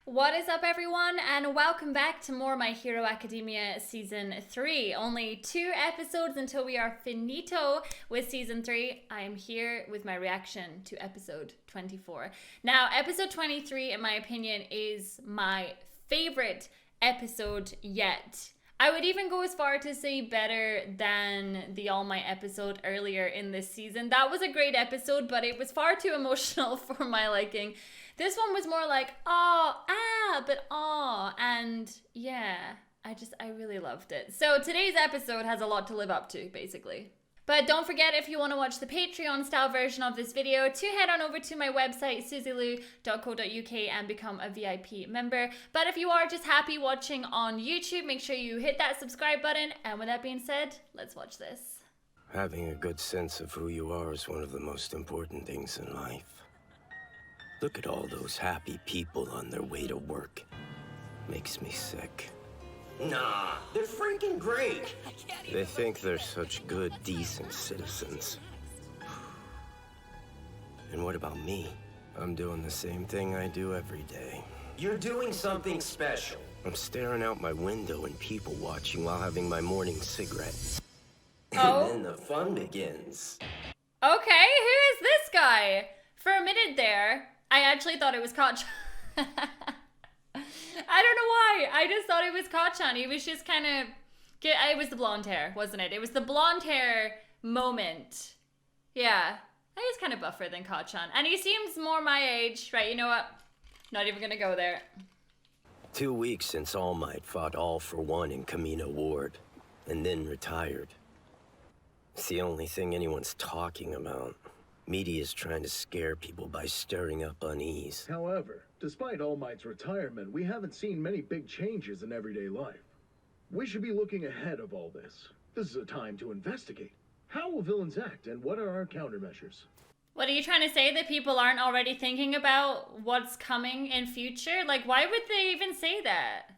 What is up, everyone, and welcome back to more My Hero Academia Season 3. Only 2 episodes until we are finito with Season 3. I am here with my reaction to episode 24. Now, episode 23, in my opinion, is my favorite episode yet. I would even go as far to say better than the All Might episode earlier in this season. That was a great episode, but it was far too emotional for my liking. This one was more like, and yeah, I really loved it. So today's episode has a lot to live up to, basically. But don't forget, if you want to watch the Patreon style version of this video, to head on over to my website, suzylu.co.uk, and become a VIP member. But if you are just happy watching on YouTube, make sure you hit that subscribe button. And with that being said, let's watch this. Having a good sense of who you are is one of the most important things in life. Look at all those happy people on their way to work. Makes me sick. Nah, they're freaking great. They think they're such good, decent citizens. And what about me? I'm doing the same thing I do every day. You're doing something special. I'm staring out my window and people watching while having my morning cigarette. Oh. And then the fun begins. Okay, who is this guy? For a minute there, I actually thought it was Kachan. I don't know why. I just thought it was Kachan. He was just kind of... It was the blonde hair, wasn't it? It was the blonde hair moment. Yeah. He's kind of buffer than Kachan. And he seems more my age. Right, you know what? Not even going to go there. 2 weeks since All Might fought All for One in Camino Ward, and then retired. It's the only thing anyone's talking about. Media's trying to scare people by stirring up unease. However, despite All Might's retirement, we haven't seen many big changes in everyday life. We should be looking ahead of all this. This is a time to investigate. How will villains act, and what are our countermeasures? What are you trying to say, that people aren't already thinking about what's coming in future? Like, why would they even say that?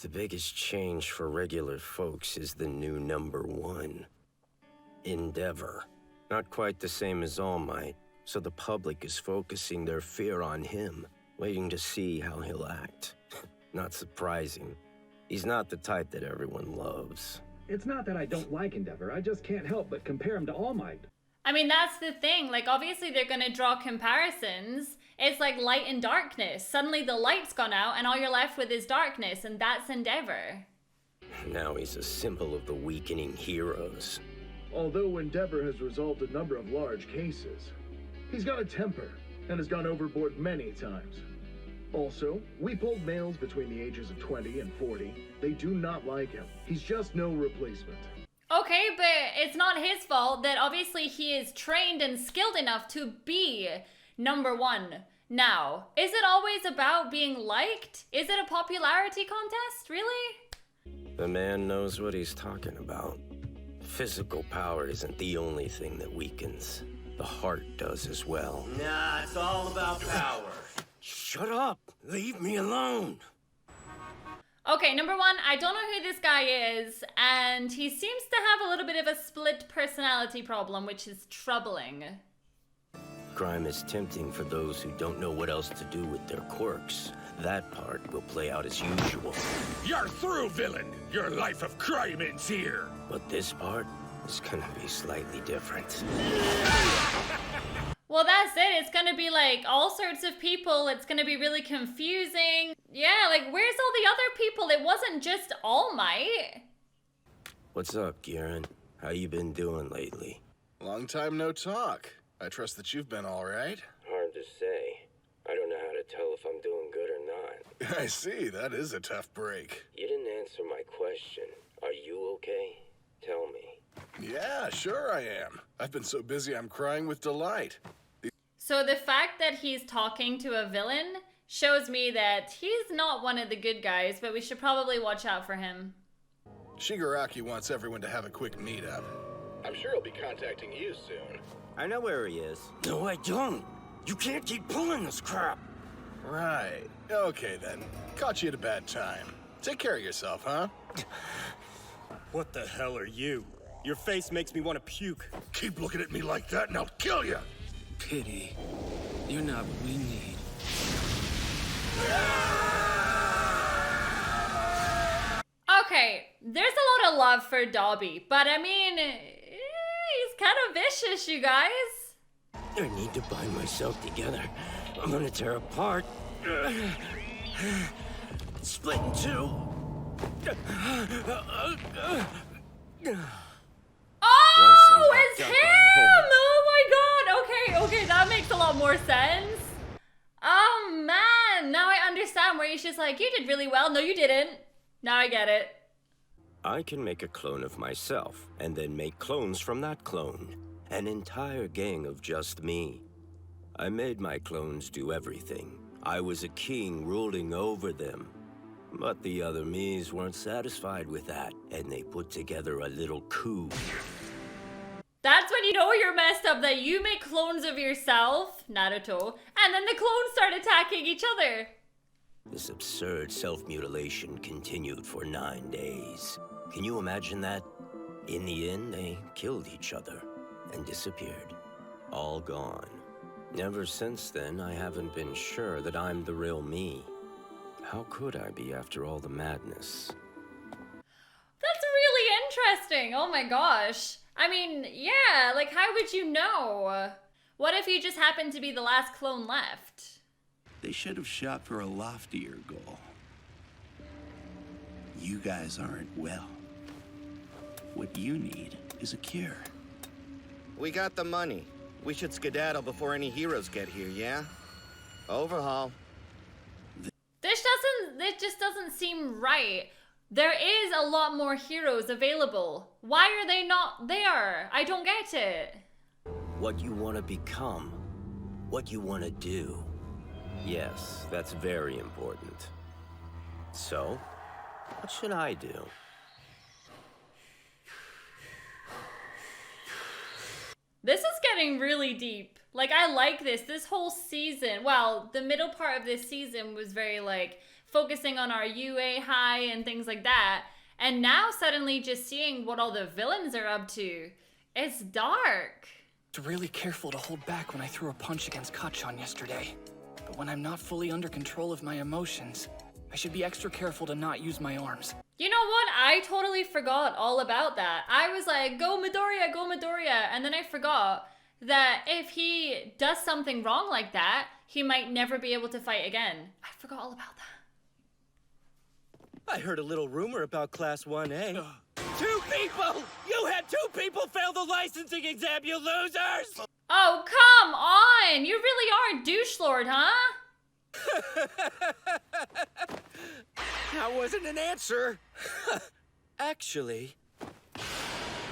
The biggest change for regular folks is the new #1. Endeavor. Not quite the same as All Might, so the public is focusing their fear on him, waiting to see how he'll act. Not surprising. He's not the type that everyone loves. It's not that I don't like Endeavor, I just can't help but compare him to All Might. I mean, that's the thing. Like, obviously they're going to draw comparisons. It's like light and darkness. Suddenly the light's gone out and all you're left with is darkness, and that's Endeavor. Now he's a symbol of the weakening heroes. Although Endeavor has resolved a number of large cases, he's got a temper and has gone overboard many times. Also, we pulled males between the ages of 20 and 40. They do not like him. He's just no replacement. Okay, but it's not his fault that obviously he is trained and skilled enough to be #1. Now, is it always about being liked? Is it a popularity contest? Really? The man knows what he's talking about. Physical power isn't the only thing that weakens. The heart does as well. Nah, it's all about power. Shut up! Leave me alone! Okay, #1, I don't know who this guy is, and he seems to have a little bit of a split personality problem, which is troubling. Crime is tempting for those who don't know what else to do with their quirks. That part will play out as usual. You're through, villain! Your life of crime ends here! But this part is gonna be slightly different. Well, that's it. It's gonna be like all sorts of people. It's gonna be really confusing. Yeah, like, where's all the other people? It wasn't just All Might. What's up, Garen? How you been doing lately? Long time no talk. I trust that you've been all right. Hard to say. I don't know how to tell if I'm doing good or not. I see, that is a tough break. You didn't answer my question. Are you okay? Tell me. Yeah, sure I am. I've been so busy I'm crying with delight. So the fact that he's talking to a villain shows me that he's not one of the good guys, but we should probably watch out for him. Shigaraki wants everyone to have a quick meetup. I'm sure he'll be contacting you soon. I know where he is. No, I don't. You can't keep pulling this crap. Right. Okay then. Caught you at a bad time. Take care of yourself, huh? What the hell are you? Your face makes me want to puke. Keep looking at me like that and I'll kill you! Pity. You're not what we need. Ah! there's a lot of love for Dobby, but I mean, he's kind of vicious, you guys. I need to bind myself together. I'm gonna tear apart. Split in two. Oh, it's him! Oh my god! Okay, that makes a lot more sense. Oh man, now I understand where he's just like, you did really well. No, you didn't. Now I get it. I can make a clone of myself, and then make clones from that clone. An entire gang of just me. I made my clones do everything. I was a king ruling over them. But the other me's weren't satisfied with that, and they put together a little coup. That's when you know you're messed up, that you make clones of yourself, Naruto, and then the clones start attacking each other. This absurd self-mutilation continued for 9 days. Can you imagine that? In the end, they killed each other and disappeared. All gone. Ever since then, I haven't been sure that I'm the real me. How could I be after all the madness? That's really interesting. Oh my gosh. I mean, yeah, like how would you know? What if you just happened to be the last clone left? They should have shot for a loftier goal. You guys aren't well. What you need is a cure. We got the money. We should skedaddle before any heroes get here, yeah? Overhaul. This just doesn't seem right. There is a lot more heroes available. Why are they not there? I don't get it. What you want to become. What you want to do. Yes, that's very important. So, what should I do? This is getting really deep. Like, I like this. This whole season, well, the middle part of this season was very, like, focusing on our UA high and things like that. And now suddenly just seeing what all the villains are up to. It's dark. I was really careful to hold back when I threw a punch against Kachan yesterday. But when I'm not fully under control of my emotions, I should be extra careful to not use my arms. You know what? I totally forgot all about that. I was like, go Midoriya, go Midoriya. And then I forgot that if he does something wrong like that, he might never be able to fight again. I forgot all about that. I heard a little rumor about Class 1A. 2 people! You had 2 people fail the licensing exam, you losers! Oh, come on! You really are a douche lord, huh? That wasn't an answer. Actually,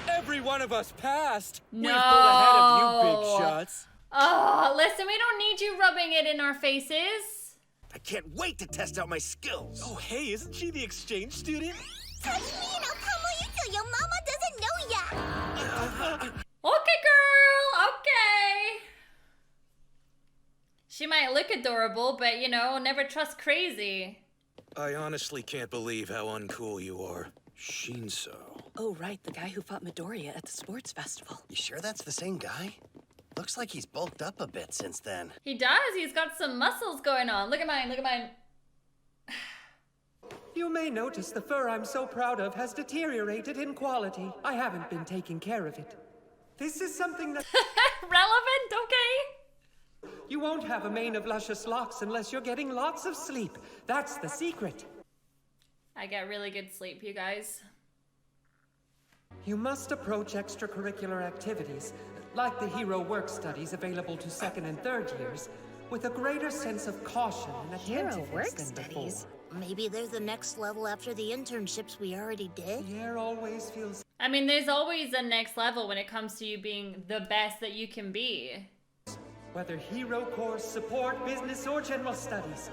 every one of us passed. No. We've pulled ahead of you big shots. Oh, listen, we don't need you rubbing it in our faces. I can't wait to test out my skills. Oh, hey, isn't she the exchange student? Touch me and I'll pummel you till your mama doesn't know ya. Okay, girl, okay. She might look adorable, but, you know, never trust crazy. I honestly can't believe how uncool you are. Shinso. Oh, right, the guy who fought Midoriya at the sports festival. You sure that's the same guy? Looks like he's bulked up a bit since then. He does, he's got some muscles going on. Look at mine, look at mine. You may notice the fur I'm so proud of has deteriorated in quality. I haven't been taking care of it. This is something that... Relevant, okay. You won't have a mane of luscious locks unless you're getting lots of sleep. That's the secret. I get really good sleep, you guys. You must approach extracurricular activities, like the hero work studies available to 2nd and 3rd years, with a greater sense of caution and attentiveness than before. Maybe they're the next level after the internships we already did. The air always feels... I mean, there's always a next level when it comes to you being the best that you can be. Whether hero course, support, business, or general studies,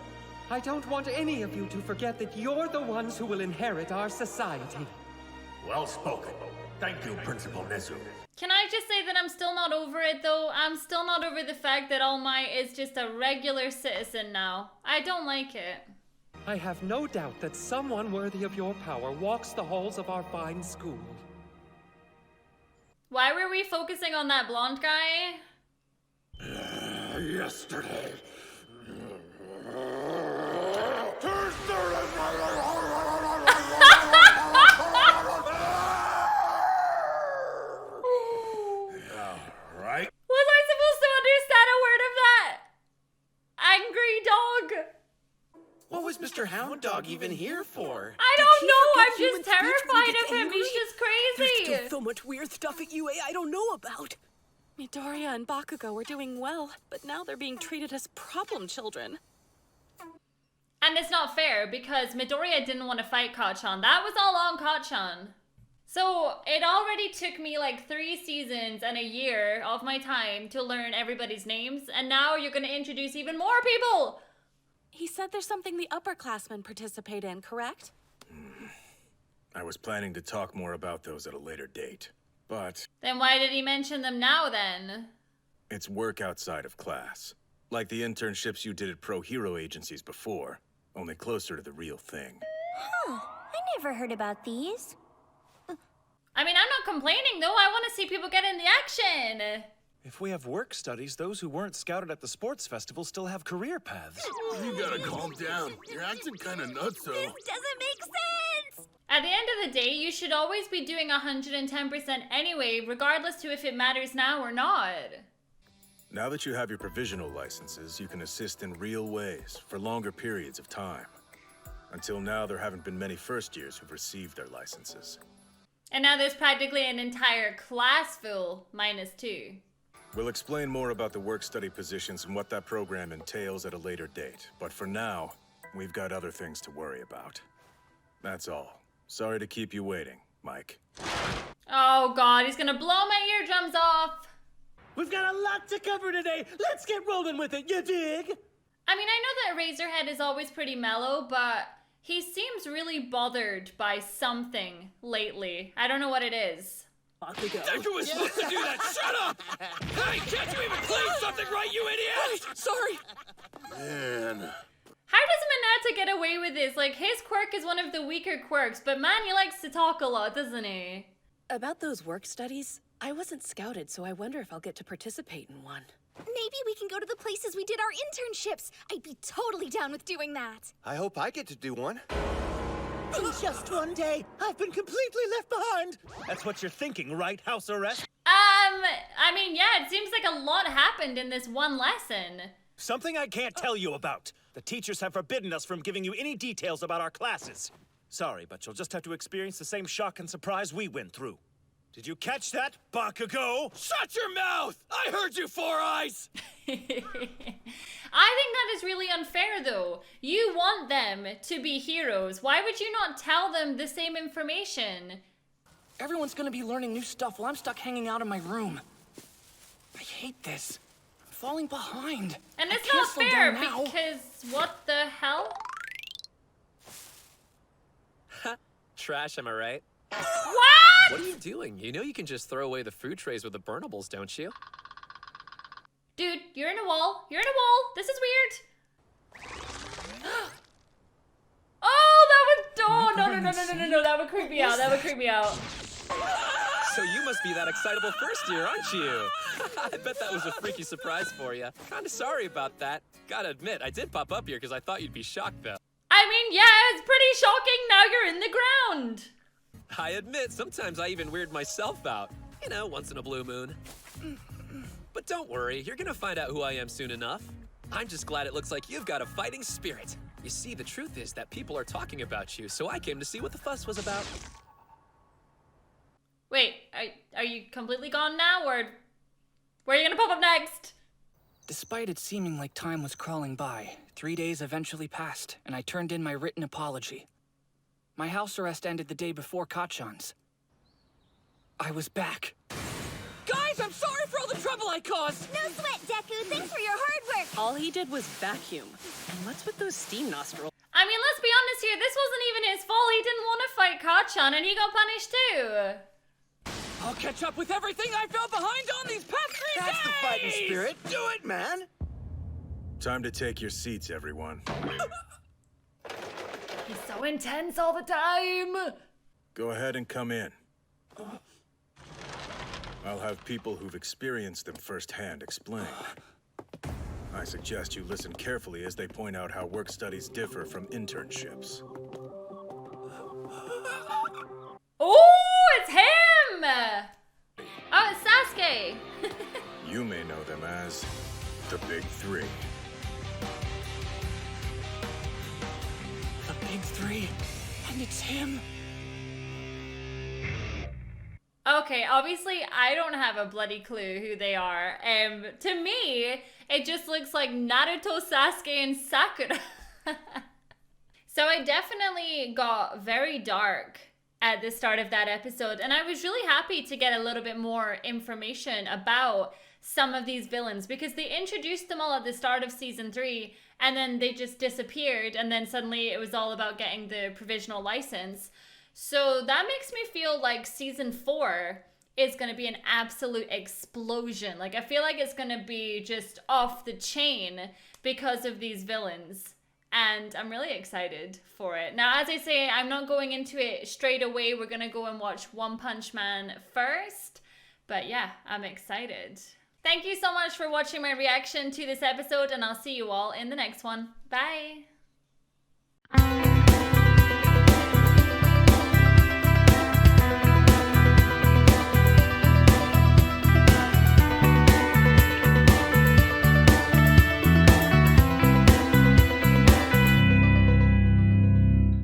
I don't want any of you to forget that you're the ones who will inherit our society. Well spoken. Thank you, Principal Nezu. Can I just say that I'm still not over it, though? I'm still not over the fact that All Might is just a regular citizen now. I don't like it. I have no doubt that someone worthy of your power walks the halls of our fine school. Why were we focusing on that blonde guy? Yesterday. is Mr. Hound Dog even here for? I don't know. I'm just terrified of him. He's just crazy. There's still so much weird stuff at UA I don't know about. Midoriya and Bakugo are doing well, but now they're being treated as problem children. And it's not fair because Midoriya didn't want to fight Kacchan. That was all on Kacchan. So it already took me like 3 seasons and a year of my time to learn everybody's names, and now you're going to introduce even more people. He said there's something the upperclassmen participate in, correct? I was planning to talk more about those at a later date, but... Then why did he mention them now then? It's work outside of class. Like the internships you did at pro-hero agencies before, only closer to the real thing. Huh. I never heard about these. I mean, I'm not complaining though. I want to see people get in the action. If we have work studies, those who weren't scouted at the sports festival still have career paths. You gotta calm down. You're acting kinda nuts, though. This doesn't make sense! At the end of the day, you should always be doing 110% anyway, regardless to if it matters now or not. Now that you have your provisional licenses, you can assist in real ways for longer periods of time. Until now, there haven't been many first years who've received their licenses. And now there's practically an entire class full, -2. We'll explain more about the work-study positions and what that program entails at a later date. But for now, we've got other things to worry about. That's all. Sorry to keep you waiting, Mike. Oh god, he's gonna blow my eardrums off. We've got a lot to cover today. Let's get rolling with it, you dig? I mean, I know that Razorhead is always pretty mellow, but he seems really bothered by something lately. I don't know what it is. Deku was supposed to do that! Shut up! Hey, can't you even clean something right, you idiot? Sorry! Man. How does Mineta get away with this? Like, his quirk is one of the weaker quirks, but man, he likes to talk a lot, doesn't he? About those work studies, I wasn't scouted, so I wonder if I'll get to participate in one. Maybe we can go to the places we did our internships. I'd be totally down with doing that. I hope I get to do one. In just one day, I've been completely left behind. That's what you're thinking, right, house arrest? I mean, yeah, it seems like a lot happened in this one lesson. Something I can't tell you about. The teachers have forbidden us from giving you any details about our classes. Sorry, but you'll just have to experience the same shock and surprise we went through. Did you catch that, Bakugo? Shut your mouth! I heard you, Four Eyes! I think that is really unfair, though. You want them to be heroes. Why would you not tell them the same information? Everyone's gonna be learning new stuff while I'm stuck hanging out in my room. I hate this. I'm falling behind. And it's not fair, because what the hell? Trash, am I right? What? What are you doing? You know you can just throw away the food trays with the burnables, don't you? Dude, you're in a wall. You're in a wall. This is weird. Oh, that would... Oh, no. That would creep me out. That would creep me out. So you must be that excitable first year, aren't you? I bet that was a freaky surprise for you. Kinda sorry about that. Gotta admit, I did pop up here because I thought you'd be shocked, though. I mean, yeah, it's pretty shocking. Now you're in the ground. I admit, sometimes I even weird myself out. You know, once in a blue moon. But don't worry, you're gonna find out who I am soon enough. I'm just glad it looks like you've got a fighting spirit. You see, the truth is that people are talking about you, so I came to see what the fuss was about. Wait, are you completely gone now, or where are you gonna pop up next? Despite it seeming like time was crawling by, 3 days eventually passed, and I turned in my written apology. My house arrest ended the day before Kacchan's. I was back. Guys, I'm sorry for all the trouble I caused! No sweat, Deku. Thanks for your hard work. All he did was vacuum. And what's with those steam nostrils? I mean, let's be honest here. This wasn't even his fault. He didn't want to fight Kacchan, and he got punished too. I'll catch up with everything I fell behind on these past 3 days! That's the fighting spirit. Do it, man! Time to take your seats, everyone. He's so intense all the time. Go ahead and come in. I'll have people who've experienced them firsthand explain. I suggest you listen carefully as they point out how work studies differ from internships. Oh, it's him! Oh, it's Sasuke. You may know them as the Big Three. And it's him. Okay, obviously I don't have a bloody clue who they are. To me, it just looks like Naruto, Sasuke, and Sakura. So I definitely got very dark at the start of that episode, and I was really happy to get a little bit more information about some of these villains, because they introduced them all at the start of season 3 and then they just disappeared, and then suddenly it was all about getting the provisional license. So that makes me feel like season 4 is going to be an absolute explosion. Like, I feel like it's going to be just off the chain because of these villains. And I'm really excited for it. Now, as I say, I'm not going into it straight away. We're going to go and watch One Punch Man first. But yeah, I'm excited. Thank you so much for watching my reaction to this episode, and I'll see you all in the next one. Bye!